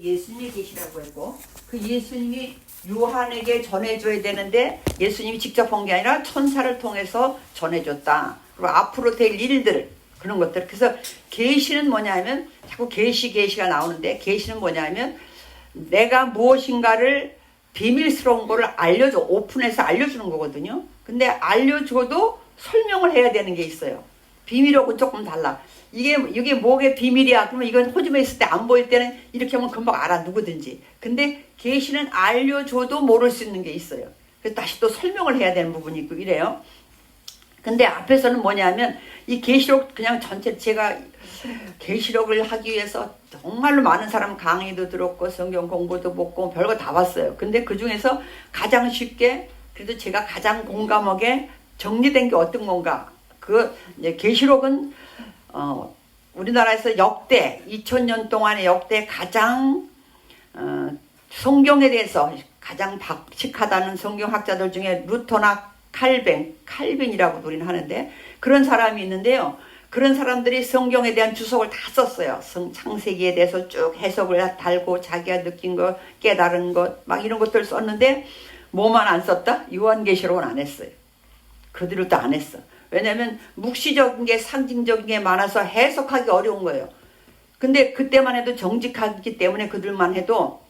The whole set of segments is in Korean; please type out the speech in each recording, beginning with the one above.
예수님이 계시라고 했고 그 예수님이 요한에게 전해줘야 되는데 예수님이 직접 본 게 아니라 천사를 통해서 전해줬다. 그리고 앞으로 될 일들 그런 것들. 그래서 계시는 뭐냐면 자꾸 계시가 나오는데 계시는 뭐냐면 내가 무엇인가를 비밀스러운 거를 알려줘. 오픈해서 알려주는 거거든요. 근데 알려줘도 설명을 해야 되는 게 있어요. 비밀하고 조금 달라. 이게 뭐게 비밀이야. 그러면 이건 호주머니에 있을 때 안 보일 때는 이렇게 하면 금방 알아. 누구든지. 근데 계시는 알려줘도 모를 수 있는 게 있어요. 그래서 다시 또 설명을 해야 되는 부분이 있고 이래요. 근데 앞에서는 뭐냐면 이 계시록 그냥 전체 제가 계시록을 하기 위해서 정말로 많은 사람 강의도 들었고 성경 공부도 보고 별거 다 봤어요. 근데 그 중에서 가장 쉽게 그래도 제가 가장 공감하게 정리된 게 어떤 건가? 그 계시록은 우리나라에서 역대 2000년 동안의 역대 가장 성경에 대해서 가장 박식하다는 성경학자들 중에 루터나 칼빈이라고 우리는 하는데 그런 사람이 있는데요. 그런 사람들이 성경에 대한 주석을 다 썼어요. 창세기에 대해서 쭉 해석을 달고 자기가 느낀 것, 깨달은 것 막 이런 것들 썼는데 뭐만 안 썼다? 요한계시록은 안 했어요. 그들도 안 했어. 왜냐하면 묵시적인 게 상징적인 게 많아서 해석하기 어려운 거예요. 근데 그때만 해도 정직하기 때문에 그들만 해도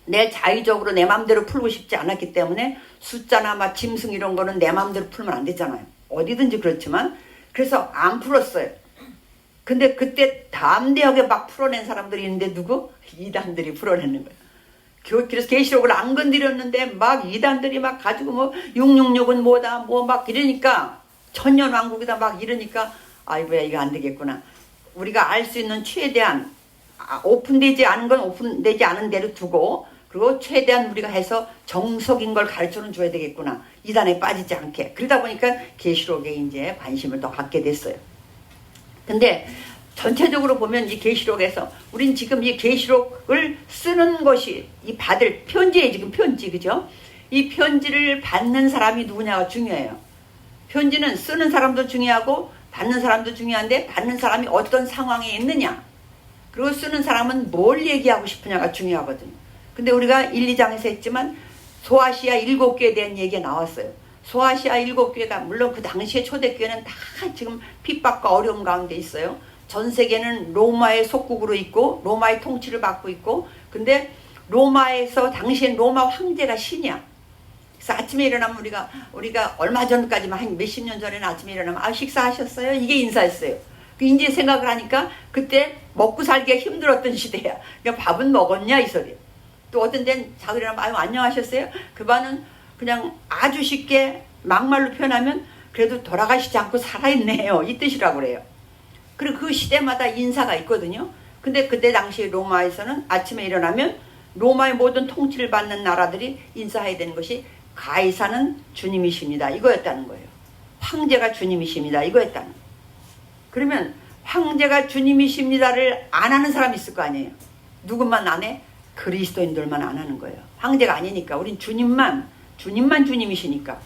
내 자의적으로 내 마음대로 풀고 싶지 않았기 때문에 숫자나 막 짐승 이런 거는 내 마음대로 풀면 안 되잖아요. 어디든지 그렇지만 그래서 안 풀었어요. 근데 그때 담대하게 막 풀어낸 사람들이 있는데 누구? 이단들이 풀어내는 거예요. 그래서 계시록을 안 건드렸는데 막 이단들이 막 가지고 뭐 666은 뭐다 뭐 막 이러니까 천년왕국이다 막 이러니까 아이고야 이거 안 되겠구나. 우리가 알 수 있는 최대한 오픈되지 않은 건 오픈되지 않은 대로 두고 그리고 최대한 우리가 해서 정석인 걸 가르쳐는 줘야 되겠구나. 이단에 빠지지 않게. 그러다 보니까 계시록에 이제 관심을 더 갖게 됐어요. 근데 전체적으로 보면 이 계시록에서 우린 지금 이 계시록을 쓰는 것이 이 받을 편지에 지금 편지 그죠? 이 편지를 받는 사람이 누구냐가 중요해요. 편지는 쓰는 사람도 중요하고 받는 사람도 중요한데 받는 사람이 어떤 상황에 있느냐 그리고 쓰는 사람은 뭘 얘기하고 싶으냐가 중요하거든요. 근데 우리가 1, 2장에서 했지만 소아시아 7교회에 대한 얘기가 나왔어요. 소아시아 7교회가 물론 그 당시에 초대교회는 다 지금 핍박과 어려움 가운데 있어요. 전 세계는 로마의 속국으로 있고 로마의 통치를 받고 있고 근데 로마에서 당시엔 로마 황제가 신이야. 그래서 아침에 일어나면 우리가 얼마 전까지만 한 몇십 년 전에는 아침에 일어나면 식사하셨어요? 이게 인사였어요. 그 이제 생각을 하니까 그때 먹고 살기가 힘들었던 시대야. 그러니까 밥은 먹었냐 이 소리. 또 어떤 데는 자고 일어나면 안녕하셨어요? 그 반은 그냥 아주 쉽게 막말로 표현하면 그래도 돌아가시지 않고 살아있네요. 이 뜻이라고 그래요. 그리고 그 시대마다 인사가 있거든요. 근데 그때 당시 로마에서는 아침에 일어나면 로마의 모든 통치를 받는 나라들이 인사해야 되는 것이 가이사는 주님이십니다. 이거였다는 거예요. 황제가 주님이십니다. 이거였다는 거예요. 그러면 황제가 주님이십니다를 안 하는 사람이 있을 거 아니에요. 누구만 안 해? 그리스도인들만 안 하는 거예요. 황제가 아니니까. 우린 주님만 주님이시니까.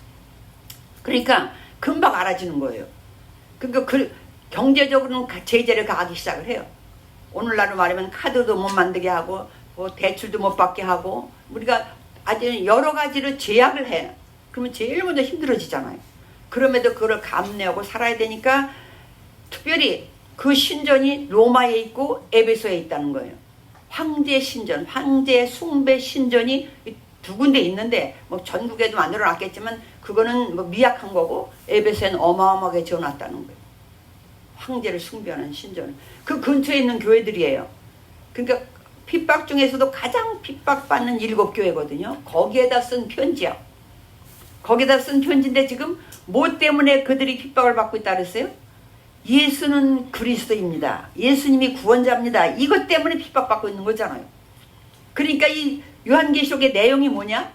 그러니까 금방 알아지는 거예요. 그러니까 경제적으로는 제재를 가하기 시작을 해요. 오늘날로 말하면 카드도 못 만들게 하고 뭐 대출도 못 받게 하고 우리가 아주 여러 가지로 제약을 해. 그러면 제일 먼저 힘들어지잖아요. 그럼에도 그걸 감내하고 살아야 되니까 특별히 그 신전이 로마에 있고 에베소에 있다는 거예요. 황제 신전, 황제 숭배 신전이 두 군데 있는데 뭐 전국에도 만들어 놨겠지만 그거는 뭐 미약한 거고 에베소에는 어마어마하게 지어놨다는 거예요. 황제를 숭배하는 신전. 그 근처에 있는 교회들이에요. 그러니까 핍박 중에서도 가장 핍박받는 7교회거든요. 거기에다 쓴 편지야. 거기에다 쓴 편지인데 지금 뭐 때문에 그들이 핍박을 받고 있다 그랬어요? 예수는 그리스도입니다. 예수님이 구원자입니다. 이것 때문에 핍박받고 있는 거잖아요. 그러니까 이 요한계시록의 내용이 뭐냐?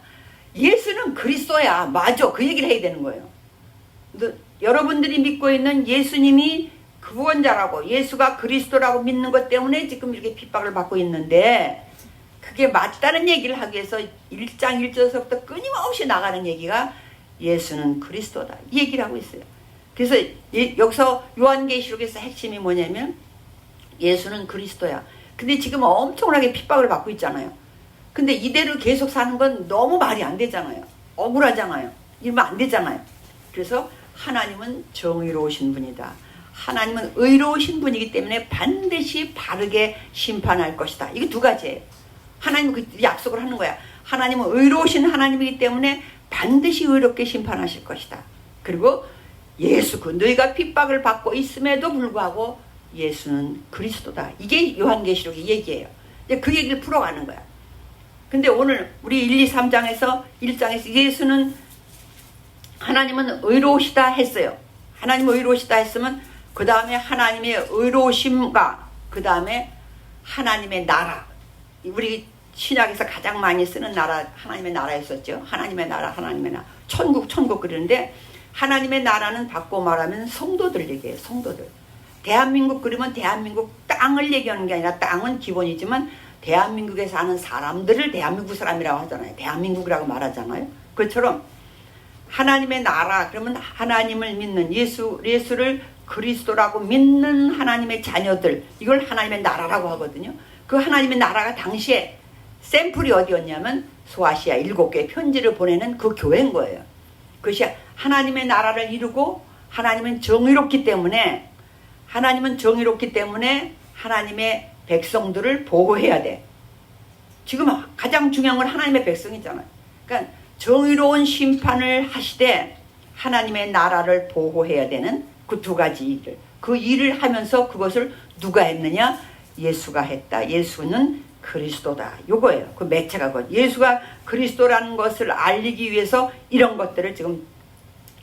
예수는 그리스도야. 맞아. 그 얘기를 해야 되는 거예요. 여러분들이 믿고 있는 예수님이 구원자라고 예수가 그리스도라고 믿는 것 때문에 지금 이렇게 핍박을 받고 있는데 그게 맞다는 얘기를 하기 위해서 1장 1절서부터 끊임없이 나가는 얘기가 예수는 그리스도다. 이 얘기를 하고 있어요. 그래서 여기서 요한계시록에서 핵심이 뭐냐면 예수는 그리스도야. 근데 지금 엄청나게 핍박을 받고 있잖아요. 근데 이대로 계속 사는 건 너무 말이 안 되잖아요. 억울하잖아요. 이러면 안 되잖아요. 그래서 하나님은 정의로우신 분이다. 하나님은 의로우신 분이기 때문에 반드시 바르게 심판할 것이다. 이게 두 가지예요. 하나님은 그 약속을 하는 거야. 하나님은 의로우신 하나님이기 때문에 반드시 의롭게 심판하실 것이다. 그리고 예수, 너희가 핍박을 받고 있음에도 불구하고 예수는 그리스도다. 이게 요한계시록의 얘기예요. 이제 그 얘기를 풀어가는 거야. 근데 오늘 우리 1, 2, 3장에서 1장에서 예수는 하나님은 의로우시다 했어요. 하나님은 의로우시다 했으면 그 다음에 하나님의 의로우심과 그 다음에 하나님의 나라, 우리 신약에서 가장 많이 쓰는 나라, 하나님의 나라였었죠. 하나님의 나라, 하나님의 나라, 천국 그러는데 하나님의 나라는 바꿔 말하면 성도들 얘기해요. 성도들. 대한민국 그러면 대한민국 땅을 얘기하는 게 아니라 땅은 기본이지만 대한민국에 사는 사람들을 대한민국 사람이라고 하잖아요. 대한민국이라고 말하잖아요. 그처럼 하나님의 나라 그러면 하나님을 믿는 예수를 그리스도라고 믿는 하나님의 자녀들, 이걸 하나님의 나라라고 하거든요. 그 하나님의 나라가 당시에 샘플이 어디였냐면 소아시아 7개의 편지를 보내는 그 교회인 거예요. 그것이 하나님의 나라를 이루고 하나님은 정의롭기 때문에 하나님의 백성들을 보호해야 돼. 지금 가장 중요한 건 하나님의 백성이잖아요. 그러니까 정의로운 심판을 하시되 하나님의 나라를 보호해야 되는 그 두 가지 일을, 그 일을 하면서 그것을 누가 했느냐? 예수가 했다. 예수는 그리스도다. 요거예요. 그 매체가 그 예수가 그리스도라는 것을 알리기 위해서 이런 것들을 지금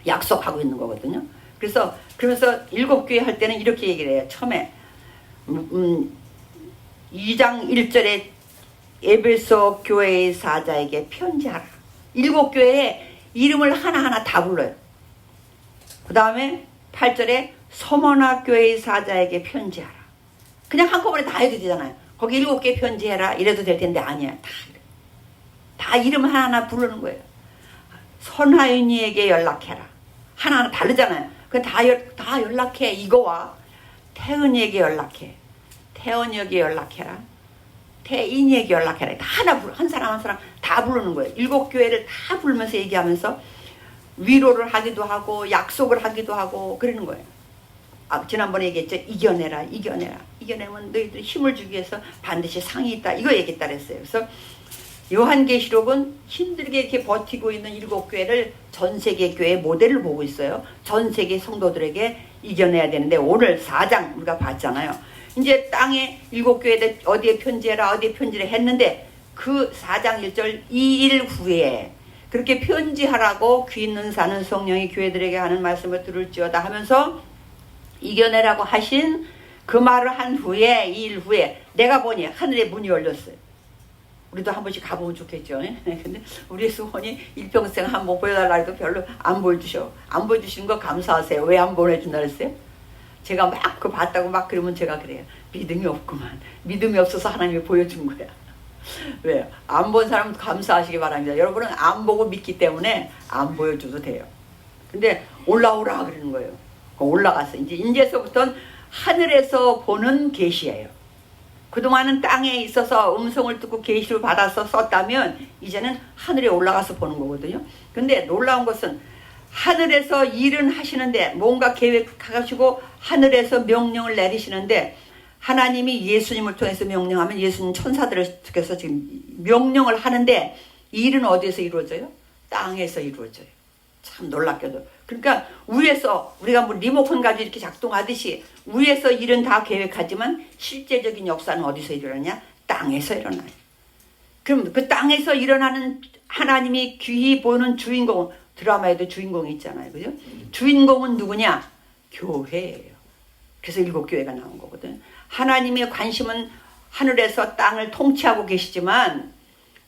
약속하고 있는 거거든요. 그래서 그러면서 7교회 할 때는 이렇게 얘기를 해요. 처음에 2장 1절에 에베소 교회의 사자에게 편지하라. 7교회에 이름을 하나하나 다 불러요. 그 다음에 8절에 서머나 교회의 사자에게 편지하라. 그냥 한꺼번에 다 해도 되잖아요. 거기 7개 편지해라 이래도 될 텐데 아니야. 다 이름 하나하나 부르는 거예요. 선하윤이에게 연락해라. 하나하나 다르잖아요. 다 연락해. 이거와 태은이에게 연락해. 태원이에게 연락해라. 태인이에게 연락해라. 한 사람 다 부르는 거예요. 7교회를 다 부르면서 얘기하면서 위로를 하기도 하고 약속을 하기도 하고 그러는 거예요. 지난번에 얘기했죠. 이겨내라. 이겨내면 너희들 힘을 주기 위해서 반드시 상이 있다. 이거 얘기했다 그랬어요. 그래서 요한계시록은 힘들게 이렇게 버티고 있는 7교회를 전 세계 교회 모델을 보고 있어요. 전 세계 성도들에게 이겨내야 되는데 오늘 4장 우리가 봤잖아요. 이제 땅에 7교회들 어디에 편지해라 어디에 편지를 했는데 그 4장 1절 2일 후에 그렇게 편지하라고 귀 있는 사는 성령이 교회들에게 하는 말씀을 들을지어다 하면서 이겨내라고 하신 그 말을 한 후에 2일 후에 내가 보니 하늘의 문이 열렸어요. 우리도 한 번씩 가보면 좋겠죠. 근데 우리 수원이 일평생 한번 보여달라 해도 별로 안 보여주셔. 안 보여주시는 거 감사하세요. 왜 안 보내준다 그랬어요? 제가 막 그거 봤다고 막 그러면 제가 그래요. 믿음이 없구만. 믿음이 없어서 하나님이 보여준 거야. 왜요? 안 본 사람 감사하시기 바랍니다. 여러분은 안 보고 믿기 때문에 안 보여줘도 돼요. 근데 올라오라 그러는 거예요. 올라가서 이제서부터는 하늘에서 보는 계시예요. 그동안은 땅에 있어서 음성을 듣고 계시를 받아서 썼다면 이제는 하늘에 올라가서 보는 거거든요. 근데 놀라운 것은 하늘에서 일은 하시는데 뭔가 계획하시고 하늘에서 명령을 내리시는데 하나님이 예수님을 통해서 명령하면 예수님 천사들을 통해서 지금 명령을 하는데 이 일은 어디에서 이루어져요? 땅에서 이루어져요. 참 놀랍게도. 그러니까 위에서 우리가 뭐 리모컨 가지고 이렇게 작동하듯이 위에서 일은 다 계획하지만 실제적인 역사는 어디서 일어나냐? 땅에서 일어나요. 그럼 그 땅에서 일어나는 하나님이 귀히 보는 주인공, 드라마에도 주인공이 있잖아요. 그죠? 주인공은 누구냐? 교회예요. 그래서 7교회가 나온 거거든. 하나님의 관심은 하늘에서 땅을 통치하고 계시지만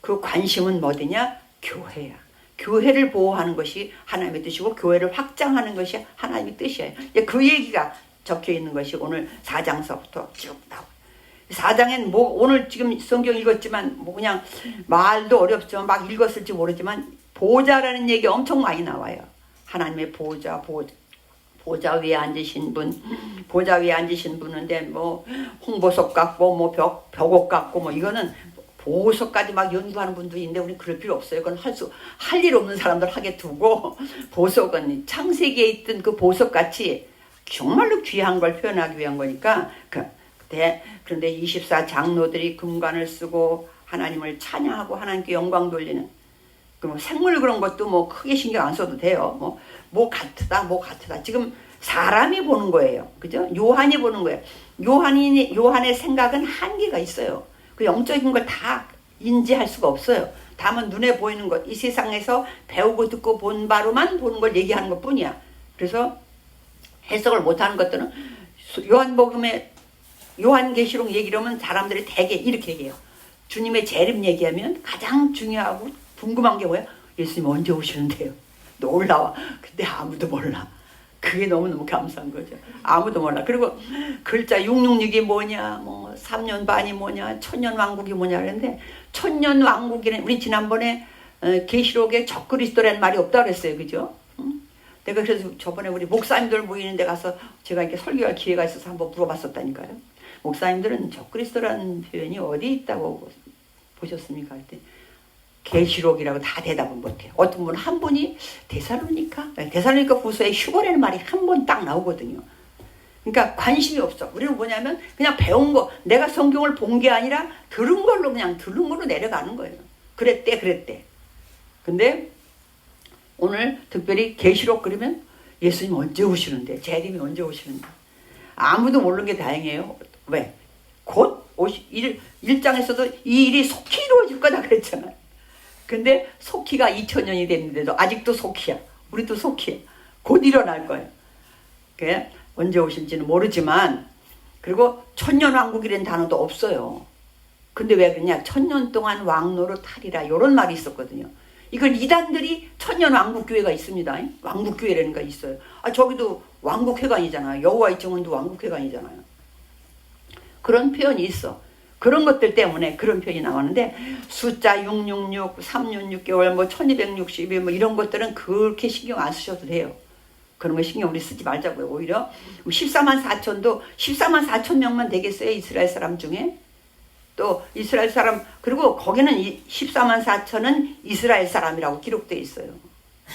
그 관심은 뭐냐? 교회야. 교회를 보호하는 것이 하나님의 뜻이고 교회를 확장하는 것이 하나님의 뜻이에요. 그 얘기가 적혀 있는 것이 오늘 4장서부터 쭉 나와요. 4장엔 뭐 오늘 지금 성경 읽었지만 뭐 그냥 말도 어렵지만 막 읽었을지 모르지만 보호자라는 얘기 엄청 많이 나와요. 하나님의 보호자 보좌 위에 앉으신 분, 보좌 위에 앉으신 분인데 뭐 홍보석 같고 뭐 벽옥 같고 뭐 이거는 보석까지 막 연구하는 분도 있는데 우리 그럴 필요 없어요. 그건 할 일 없는 사람들 하게 두고, 보석은 창세기에 있던 그 보석같이 정말로 귀한 걸 표현하기 위한 거니까. 그런데 24 장로들이 금관을 쓰고 하나님을 찬양하고 하나님께 영광 돌리는 그 생물 그런 것도 뭐 크게 신경 안 써도 돼요. 뭐 같으다. 지금 사람이 보는 거예요. 그죠? 요한이 보는 거예요. 요한의 생각은 한계가 있어요. 그 영적인 걸 다 인지할 수가 없어요. 다만 눈에 보이는 것, 이 세상에서 배우고 듣고 본 바로만 보는 걸 얘기하는 것 뿐이야. 그래서 해석을 못하는 것들은 요한계시록 얘기를 하면 사람들이 대개 이렇게 얘기해요. 주님의 재림 얘기하면 가장 중요하고 궁금한 게 뭐야? 예수님 언제 오시는데요? 놀라워. 근데 아무도 몰라. 그게 너무너무 감사한 거죠. 아무도 몰라. 그리고 글자 666이 뭐냐, 뭐 3년 반이 뭐냐, 천년왕국이 뭐냐 그랬는데, 천년왕국이는 우리 지난번에 계시록에 적그리스도라는 말이 없다 그랬어요. 그죠? 내가 그래서 저번에 우리 목사님들 모이는 데 가서 제가 이렇게 설교할 기회가 있어서 한번 물어봤었다니까요. 목사님들은 적그리스도라는 표현이 어디 있다고 보셨습니까? 그때 계시록이라고 다 대답은 못해요. 어떤 분은 한 분이 데살로니가 후서에 휴거라는 말이 한 번 딱 나오거든요. 그러니까 관심이 없어. 우리는 뭐냐면 그냥 배운 거, 내가 성경을 본 게 아니라 들은 걸로 내려가는 거예요. 그랬대. 근데 오늘 특별히 계시록 그러면 예수님 언제 오시는데, 재림이 언제 오시는데, 아무도 모르는 게 다행이에요. 왜? 곧 1장에서도 이 일이 속히 이루어질 거다 그랬잖아요. 근데 속히가 2000년이 됐는데도 아직도 속히야. 우리도 속히야. 곧 일어날 거예요. 그게 언제 오실지는 모르지만, 그리고 천년왕국이라는 단어도 없어요. 근데 왜 그러냐? 1000년 동안 왕노로 타리라, 이런 말이 있었거든요. 이걸 이단들이 천년왕국교회가 있습니다. 왕국교회라는 거 있어요. 저기도 왕국회관이잖아요. 여호와의 증언도 왕국회관이잖아요. 그런 표현이 있어. 그런 것들 때문에 그런 표현이 나왔는데, 숫자 666, 366개월, 뭐 1260일 뭐 이런 것들은 그렇게 신경 안 쓰셔도 돼요. 그런 거 신경 우리 쓰지 말자고요. 오히려 14만 4천도 14만 4천 명만 되겠어요. 이스라엘 사람 중에. 또 이스라엘 사람, 그리고 거기는 14만 4천은 이스라엘 사람이라고 기록되어 있어요.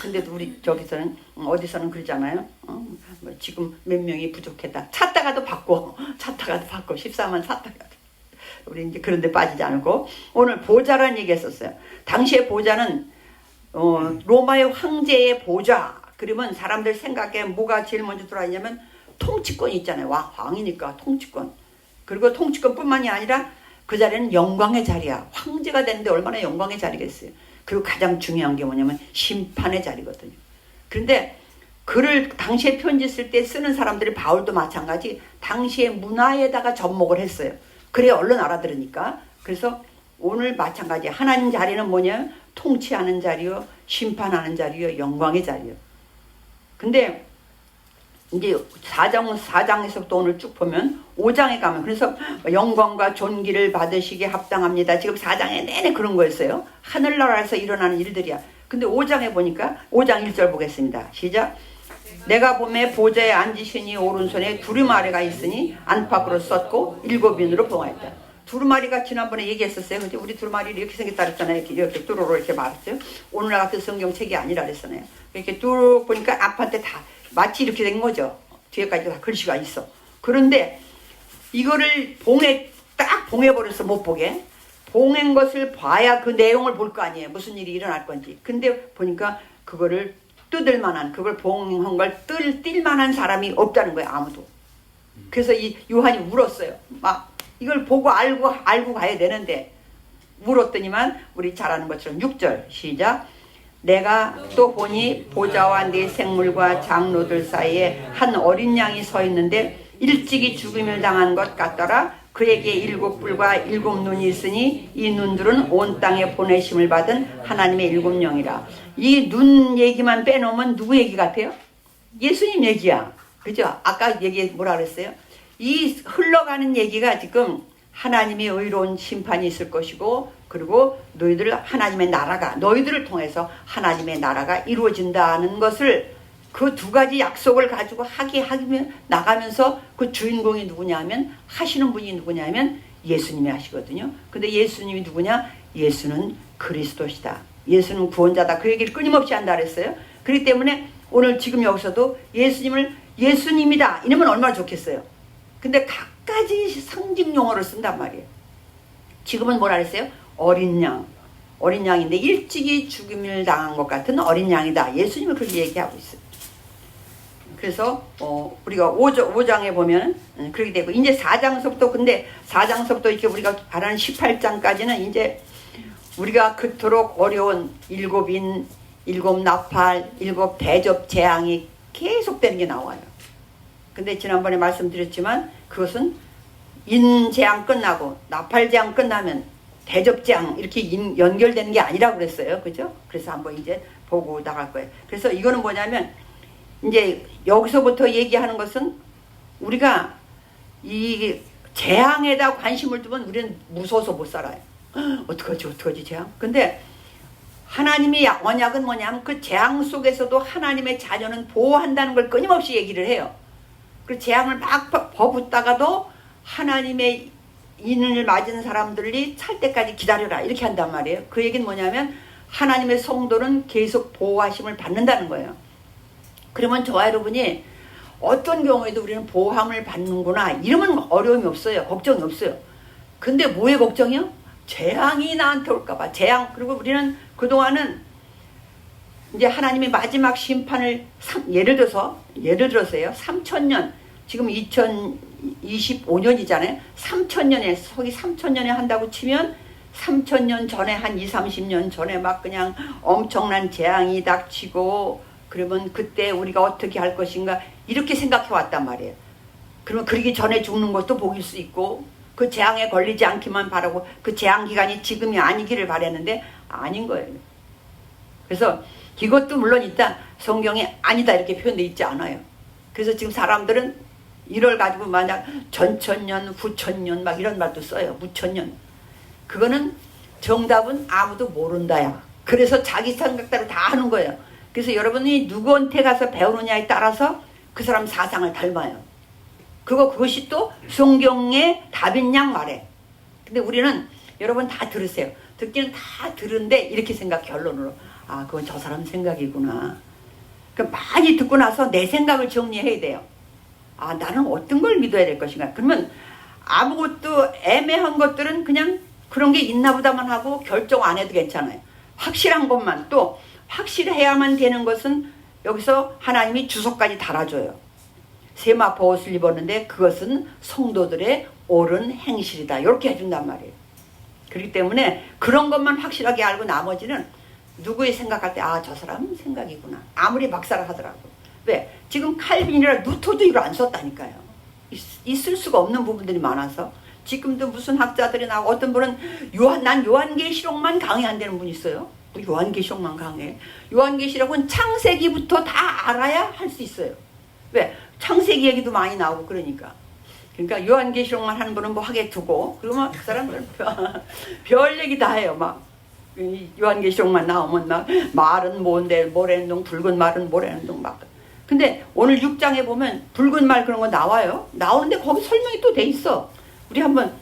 근데도 우리 저기서는 어디서는 그러잖아요. 뭐 지금 몇 명이 부족했다. 찾다가도 바꿔 14만 찾다가도. 우리 이제 그런 데 빠지지 않고, 오늘 보좌라는 얘기 했었어요. 당시의 보좌는 로마의 황제의 보좌. 그러면 사람들 생각에 뭐가 제일 먼저 들어왔냐면 통치권이 있잖아요. 왕이니까 통치권. 그리고 통치권뿐만이 아니라 그 자리는 영광의 자리야. 황제가 되는데 얼마나 영광의 자리겠어요. 그리고 가장 중요한 게 뭐냐면 심판의 자리거든요. 그런데 글을 당시에 편지 쓸 때 쓰는 사람들이, 바울도 마찬가지, 당시의 문화에다가 접목을 했어요. 그래 얼른 알아들으니까. 그래서 오늘 마찬가지, 하나님 자리는 뭐냐? 통치하는 자리요, 심판하는 자리요, 영광의 자리요. 근데 이제 4장에서부터 오늘 쭉 보면 5장에 가면, 그래서 영광과 존귀를 받으시기에 합당합니다. 지금 4장에 내내 그런 거였어요. 하늘나라에서 일어나는 일들이야. 근데 5장에 보니까 5장 1절 보겠습니다. 시작. 내가 봄에 보좌에 앉으시니 오른손에 두루마리가 있으니 안팎으로 썼고 7인으로 봉하였다. 두루마리가 지난번에 얘기했었어요. 근데 우리 두루마리 이렇게 생겼다 그랬잖아요. 이렇게 뚜루로 이렇게 말했죠. 오늘날 같은 성경책이 아니라 그랬잖아요. 이렇게 뚜루 보니까 앞한테 다 마치 이렇게 된 거죠. 뒤에까지 다 글씨가 있어. 그런데 이거를 딱 봉해버려서 못 보게. 봉한 것을 봐야 그 내용을 볼 거 아니에요. 무슨 일이 일어날 건지. 근데 보니까 그거를 뜯을 만한, 그걸 봉한 걸 뜰 만한 사람이 없다는 거예요. 아무도. 그래서 이 요한이 울었어요. 막 이걸 보고 알고 가야 되는데 울었더니만 우리 잘 아는 것처럼 6절 시작. 내가 또 보니 보좌와 네 생물과 장로들 사이에 한 어린 양이 서 있는데 일찍이 죽음을 당한 것 같더라. 그에게 7뿔과 7눈이 있으니 이 눈들은 온 땅에 보내심을 받은 하나님의 7영이라. 이 눈 얘기만 빼놓으면 누구 얘기 같아요? 예수님 얘기야. 그죠? 아까 얘기 뭐라 그랬어요? 이 흘러가는 얘기가 지금 하나님의 의로운 심판이 있을 것이고, 그리고 너희들을 통해서 하나님의 나라가 이루어진다는 것을, 그 두 가지 약속을 가지고 하면 나가면서 그 주인공이 누구냐면 하시는 분이 누구냐면 예수님이 하시거든요. 근데 예수님이 누구냐? 예수는 그리스도시다. 예수는 구원자다. 그 얘기를 끊임없이 한다 그랬어요. 그렇기 때문에 오늘 지금 여기서도 예수님을 예수님이다 이러면 얼마나 좋겠어요. 근데 각가지 상징 용어를 쓴단 말이에요. 지금은 뭐라 그랬어요? 어린 양. 어린 양인데 일찍이 죽임을 당한 것 같은 어린 양이다. 예수님은 그렇게 얘기하고 있어요. 그래서 우리가 5장에 보면 그렇게 되고 이제 4장서부터 근데 4장서부터 이렇게 우리가 바라는 18장까지는 이제 우리가 그토록 어려운 일곱 인, 일곱 나팔, 일곱 대접 재앙이 계속되는 게 나와요. 근데 지난번에 말씀드렸지만 그것은 인 재앙 끝나고 나팔 재앙 끝나면 대접 재앙 이렇게 연결되는 게 아니라고 그랬어요. 그죠? 그래서 한번 이제 보고 나갈 거예요. 그래서 이거는 뭐냐면 이제 여기서부터 얘기하는 것은 우리가 이 재앙에다 관심을 두면 우리는 무서워서 못 살아요. 어떡하지 재앙. 근데 하나님의 언약은 뭐냐면 그 재앙 속에서도 하나님의 자녀는 보호한다는 걸 끊임없이 얘기를 해요. 그 재앙을 막 버붙다가도 하나님의 인을 맞은 사람들이 찰 때까지 기다려라 이렇게 한단 말이에요. 그 얘기는 뭐냐면 하나님의 성도는 계속 보호하심을 받는다는 거예요. 그러면 저와 여러분이 어떤 경우에도 우리는 보호함을 받는구나 이러면 어려움이 없어요. 걱정이 없어요. 근데 뭐의 걱정이요? 재앙이 나한테 올까봐. 재앙. 그리고 우리는 그동안은 이제 하나님의 마지막 심판을 예를 들어서요. 3000년 지금 2025년이잖아요. 3000년에 서기 3000년에 한다고 치면 3000년 전에 한 20-30년 전에 막 그냥 엄청난 재앙이 닥치고 그러면 그때 우리가 어떻게 할 것인가 이렇게 생각해 왔단 말이에요. 그러면 그러기 전에 죽는 것도 복일 수 있고 그 재앙에 걸리지 않기만 바라고 그 재앙 기간이 지금이 아니기를 바랬는데 아닌 거예요. 그래서 이것도 물론 있다. 성경에 아니다 이렇게 표현되어 있지 않아요. 그래서 지금 사람들은 이걸 가지고 만약 전천년 후천년 막 이런 말도 써요. 무천년. 그거는 정답은 아무도 모른다야. 그래서 자기 생각대로 다 하는 거예요. 그래서 여러분이 누구한테 가서 배우느냐에 따라서 그 사람 사상을 닮아요. 그것이 또 성경의 답인 양 말해. 근데 우리는 여러분 다 들으세요. 듣기는 다 들은데 이렇게 생각 결론으로 아 그건 저 사람 생각이구나. 그러니까 많이 듣고 나서 내 생각을 정리해야 돼요. 아 나는 어떤 걸 믿어야 될 것인가. 그러면 아무것도 애매한 것들은 그냥 그런 게 있나 보다만 하고 결정 안 해도 괜찮아요. 확실한 것만 또 확실해야만 되는 것은 여기서 하나님이 주석까지 달아줘요. 세마포 옷을 입었는데 그것은 성도들의 옳은 행실이다. 이렇게 해준단 말이에요. 그렇기 때문에 그런 것만 확실하게 알고 나머지는 누구의 생각할 때 아 저 사람 생각이구나. 아무리 박사라 하더라도. 왜? 지금 칼빈이라 루터도 이걸 안 썼다니까요. 있을 수가 없는 부분들이 많아서 지금도 무슨 학자들이 나오고 어떤 분은 난 요한계시록만 강의한다는 분이 있어요. 요한계시록만 강해. 요한계시록은 창세기부터 다 알아야 할 수 있어요. 왜? 창세기 얘기도 많이 나오고 그러니까. 그러니까 요한계시록만 하는 분은 뭐 하게 두고 그리고 막 그 사람들은 별 얘기 다 해요. 막 요한계시록만 나오면 막 말은 뭔데 모래는 동 붉은 말은 모래는 동 막. 근데 오늘 6장에 보면 붉은 말 그런 거 나와요. 나오는데 거기 설명이 또 돼 있어. 우리 한번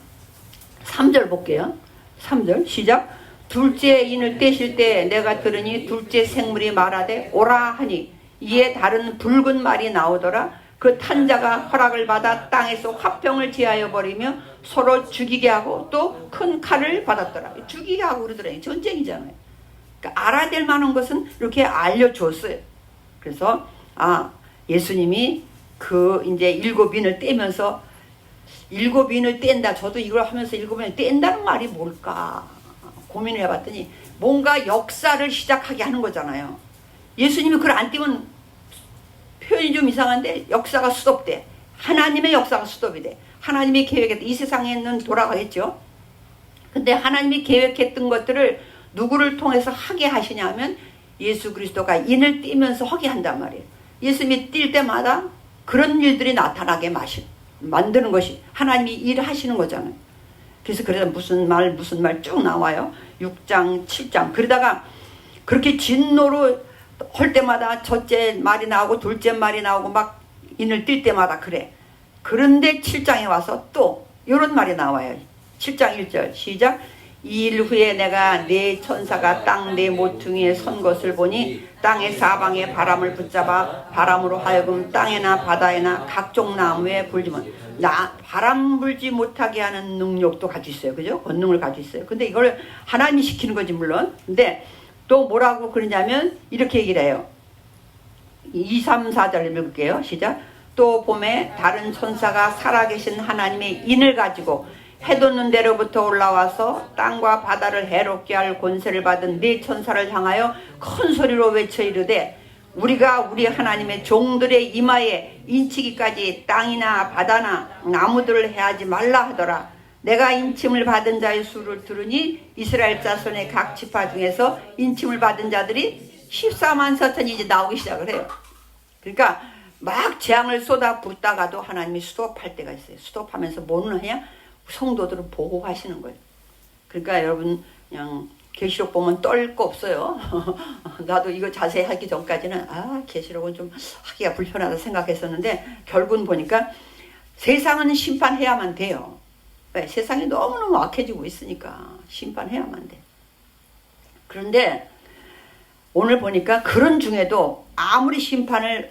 3절 볼게요. 3절 시작. 둘째 인을 떼실 때 내가 들으니 둘째 생물이 말하되 오라 하니 이에 다른 붉은 말이 나오더라. 그 탄자가 허락을 받아 땅에서 화평을 제하여 버리며 서로 죽이게 하고 또 큰 칼을 받았더라. 죽이게 하고 그러더라고요. 전쟁이잖아요. 그러니까 알아야 될 만한 것은 이렇게 알려줬어요. 그래서 예수님이 그 이제 일곱 인을 떼면서 일곱 인을 뗀다. 저도 이걸 하면서 일곱 인을 뗀다는 말이 뭘까 고민을 해봤더니 뭔가 역사를 시작하게 하는 거잖아요. 예수님이 그걸 안 띄면 표현이 좀 이상한데 역사가 스톱돼. 하나님의 역사가 스톱이 돼. 하나님이 계획했던 이 세상에는 돌아가겠죠. 근데 하나님이 계획했던 것들을 누구를 통해서 하게 하시냐면 예수 그리스도가 인을 띄면서 하게 한단 말이에요. 예수님이 뛸 때마다 그런 일들이 나타나게 만드는 것이 하나님이 일하시는 거잖아요. 그래서 무슨 말 쭉 나와요. 6장 7장 그러다가 그렇게 진노로 할 때마다 첫째 말이 나오고 둘째 말이 나오고 막 인을 뛸 때마다 그래. 그런데 7장에 와서 또 이런 말이 나와요. 7장 1절 시작. 2일 후에 내가 네 천사가 땅 네 모퉁이에 선 것을 보니 땅의 사방에 바람을 붙잡아 바람으로 하여금 땅에나 바다에나 각종 나무에 불지면 바람 불지 못하게 하는 능력도 가지고 있어요. 그죠? 권능을 가지고 있어요. 근데 이걸 하나님이 시키는 거지 물론. 근데 또 뭐라고 그러냐면 이렇게 얘기를 해요. 2, 3, 4절 읽을게요. 시작. 또 봄에 다른 천사가 살아계신 하나님의 인을 가지고 해돋는 데로부터 올라와서 땅과 바다를 해롭게 할 권세를 받은 네 천사를 향하여 큰 소리로 외쳐 이르되 우리가 우리 하나님의 종들의 이마에 인치기까지 땅이나 바다나 나무들을 해하지 말라 하더라. 내가 인침을 받은 자의 수를 들으니 이스라엘 자손의 각 지파 중에서 인침을 받은 자들이 14만 4천이 이제 나오기 시작을 해요. 그러니까 막 재앙을 쏟아 붓다가도 하나님이 스톱할 때가 있어요. 스톱하면서 뭐는 하냐? 성도들을 보호하시는 거예요. 그러니까 여러분 그냥 계시록 보면 떨 거 없어요. 나도 이거 자세히 하기 전까지는 계시록은 좀 하기가 불편하다 생각했었는데 결국은 보니까 세상은 심판해야만 돼요. 왜? 세상이 너무너무 악해지고 있으니까 심판해야만 돼. 그런데 오늘 보니까 그런 중에도 아무리 심판을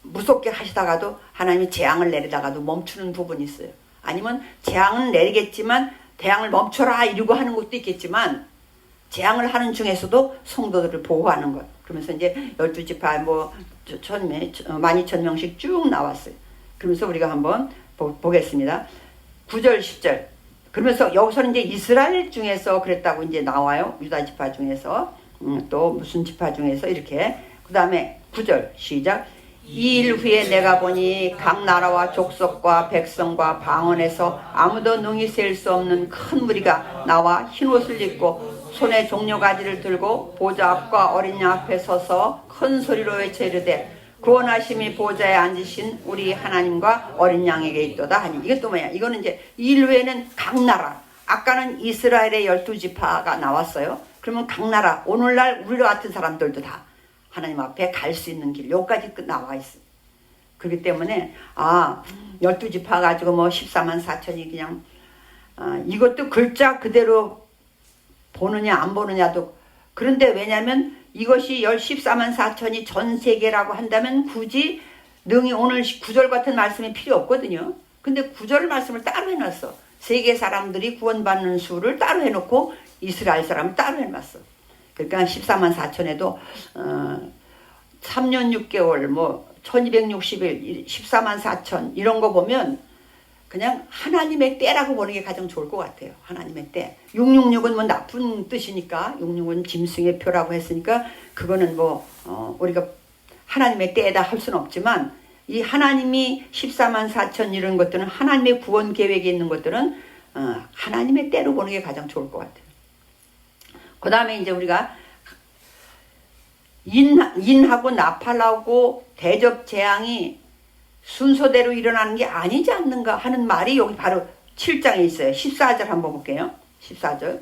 무섭게 하시다가도 하나님이 재앙을 내리다가도 멈추는 부분이 있어요. 아니면 재앙은 내리겠지만 재앙을 멈춰라 이러고 하는 것도 있겠지만 재앙을 하는 중에서도 성도들을 보호하는 것. 그러면서 이제 12지파 뭐 12,000명씩 쭉 나왔어요. 그러면서 우리가 한번 보겠습니다. 9절 10절. 그러면서 여기서는 이제 이스라엘 중에서 그랬다고 이제 나와요. 유다 지파 중에서 또 무슨 지파 중에서 이렇게. 그 다음에 9절 시작. 2일 후에 내가 보니 각 나라와 족속과 백성과 방언에서 아무도 능히 셀 수 없는 큰 무리가 나와 흰옷을 입고 손에 종려가지를 들고 보좌 앞과 어린 양 앞에 서서 큰 소리로 외쳐 이르되 구원하심이 보좌에 앉으신 우리 하나님과 어린 양에게 있도다 하니. 이것도 뭐야? 이거는 이제 2일 후에는 각 나라. 아까는 이스라엘의 12지파가 나왔어요. 그러면 각 나라, 오늘날 우리와 같은 사람들도 다 하나님 앞에 갈 수 있는 길, 여기까지 나와 있어요. 그렇기 때문에 12지파 가지고 뭐 14만 4천이 그냥 이것도 글자 그대로 보느냐 안 보느냐도. 그런데 왜냐하면 이것이 14만 4천이 전 세계라고 한다면 굳이 능히 오늘 9절 같은 말씀이 필요 없거든요. 근데 9절 말씀을 따로 해놨어. 세계 사람들이 구원받는 수를 따로 해놓고 이스라엘 사람을 따로 해놨어. 그러니까 14만 4천에도 3년 6개월 뭐 1260일 14만 4천 이런 거 보면 그냥 하나님의 때라고 보는 게 가장 좋을 것 같아요. 하나님의 때. 666은 뭐 나쁜 뜻이니까 666은 짐승의 표라고 했으니까 그거는 뭐 우리가 하나님의 때에다 할 수는 없지만 이 하나님이 14만 4천 이런 것들은 하나님의 구원 계획에 있는 것들은 하나님의 때로 보는 게 가장 좋을 것 같아요. 그 다음에 이제 우리가 인하고 나팔하고 대접 재앙이 순서대로 일어나는 게 아니지 않는가 하는 말이 여기 바로 7장에 있어요. 14절 한번 볼게요. 14절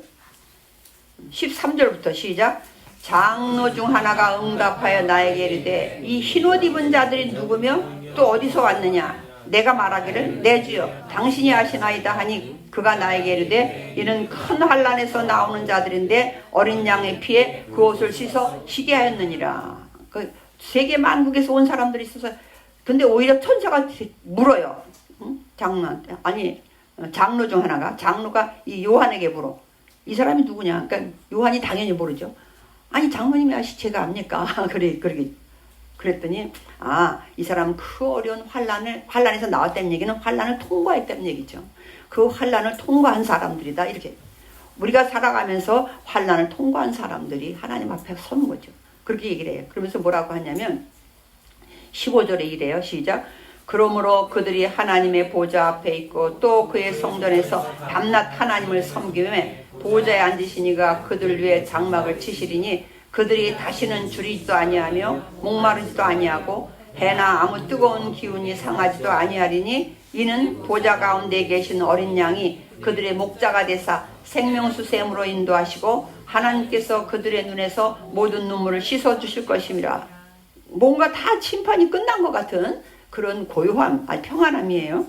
13절부터 시작. 장로 중 하나가 응답하여 나에게 이르되 이 흰옷 입은 자들이 누구며 또 어디서 왔느냐. 내가 말하기를 내 주여 당신이 아시나이다 하니 그가 나에게 이르되 이는 큰 환난에서 나오는 자들인데 어린 양의 피에 그 옷을 씻어 쉬게 하였느니라. 그 세계 만국에서 온 사람들이 있어서 근데 오히려 천사가 물어요. 장로한테. 아니 장로 중 하나가 장로가 이 요한에게 물어. 이 사람이 누구냐. 그러니까 요한이 당연히 모르죠. 아니 장로님이 제가 압니까? 그랬더니 이 사람은 그 어려운 환난에서 나왔다는 얘기는 환난을 통과했다는 얘기죠. 그 환난을 통과한 사람들이다. 이렇게 우리가 살아가면서 환난을 통과한 사람들이 하나님 앞에 선 거죠. 그렇게 얘기를 해요. 그러면서 뭐라고 하냐면 15절에 이래요. 시작. 그러므로 그들이 하나님의 보좌 앞에 있고 또 그의 성전에서 밤낮 하나님을 섬기며 보좌에 앉으시니가 그들 위에 장막을 치시리니 그들이 다시는 줄이지도 아니하며 목마르지도 아니하고 해나 아무 뜨거운 기운이 상하지도 아니하리니 이는 보좌 가운데 계신 어린 양이 그들의 목자가 되사 생명수 샘으로 인도하시고 하나님께서 그들의 눈에서 모든 눈물을 씻어주실 것임이라. 뭔가 다 심판이 끝난 것 같은 그런 고요함, 평안함이에요.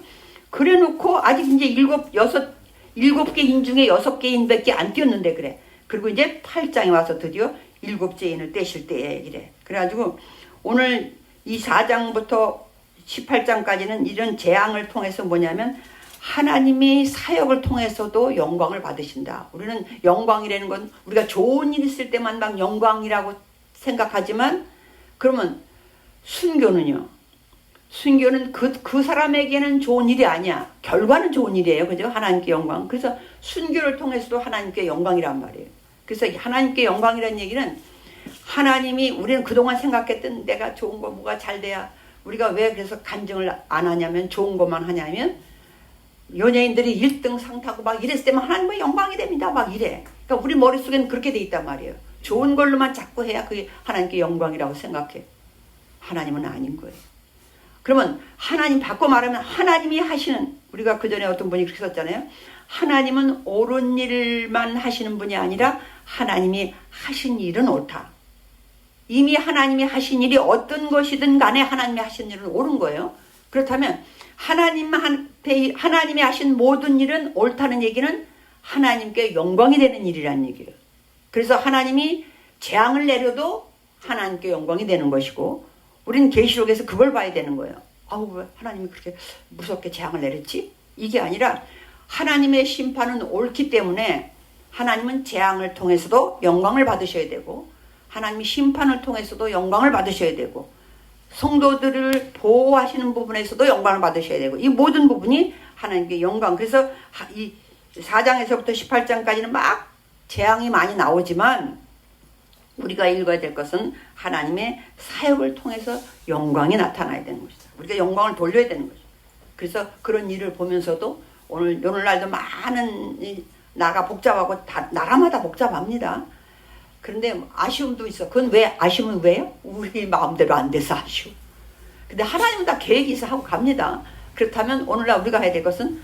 그래 놓고 아직 이제 일곱 개 인 중에 6개 인밖에 안 띄었는데 그래. 그리고 이제 8장에 와서 드디어 7째 인을 떼실 때에 이래. 그래가지고 오늘 이 4장부터 18장까지는 이런 재앙을 통해서 뭐냐면 하나님이 사역을 통해서도 영광을 받으신다. 우리는 영광이라는 건 우리가 좋은 일 있을 때만 막 영광이라고 생각하지만 그러면 순교는요. 순교는 그 사람에게는 좋은 일이 아니야. 결과는 좋은 일이에요. 그죠? 하나님께 영광. 그래서 순교를 통해서도 하나님께 영광이란 말이에요. 그래서 하나님께 영광이라는 얘기는 하나님이 우리는 그동안 생각했던 내가 좋은 거 뭐가 잘 돼야 우리가 왜 그래서 간증을 안 하냐면 좋은 것만 하냐면 연예인들이 1등 상 타고 막 이랬을 때만 하나님의 영광이 됩니다. 막 이래. 그러니까 우리 머릿속에는 그렇게 돼 있단 말이에요. 좋은 걸로만 자꾸 해야 그게 하나님께 영광이라고 생각해. 하나님은 아닌 거예요. 그러면 하나님 바꿔 말하면 하나님이 하시는 우리가 그 전에 어떤 분이 그렇게 썼잖아요. 하나님은 옳은 일만 하시는 분이 아니라 하나님이 하신 일은 옳다. 이미 하나님이 하신 일이 어떤 것이든 간에 하나님이 하신 일은 옳은 거예요. 그렇다면 하나님이 하신 모든 일은 옳다는 얘기는 하나님께 영광이 되는 일이라는 얘기예요. 그래서 하나님이 재앙을 내려도 하나님께 영광이 되는 것이고 우리는 계시록에서 그걸 봐야 되는 거예요. 아우 왜 하나님이 그렇게 무섭게 재앙을 내렸지? 이게 아니라 하나님의 심판은 옳기 때문에 하나님은 재앙을 통해서도 영광을 받으셔야 되고 하나님이 심판을 통해서도 영광을 받으셔야 되고 성도들을 보호하시는 부분에서도 영광을 받으셔야 되고 이 모든 부분이 하나님께 영광. 그래서 이 4장에서부터 18장까지는 막 재앙이 많이 나오지만 우리가 읽어야 될 것은 하나님의 사역을 통해서 영광이 나타나야 되는 것이다. 우리가 영광을 돌려야 되는 것이다. 그래서 그런 일을 보면서도 오늘날도 많은 나라가 복잡하고 나라마다 복잡합니다. 그런데 아쉬움도 있어. 그건 왜 아쉬움은 왜요? 우리 마음대로 안 돼서 아쉬워. 근데 하나님은 다 계획이 있어 하고 갑니다. 그렇다면 오늘날 우리가 해야 될 것은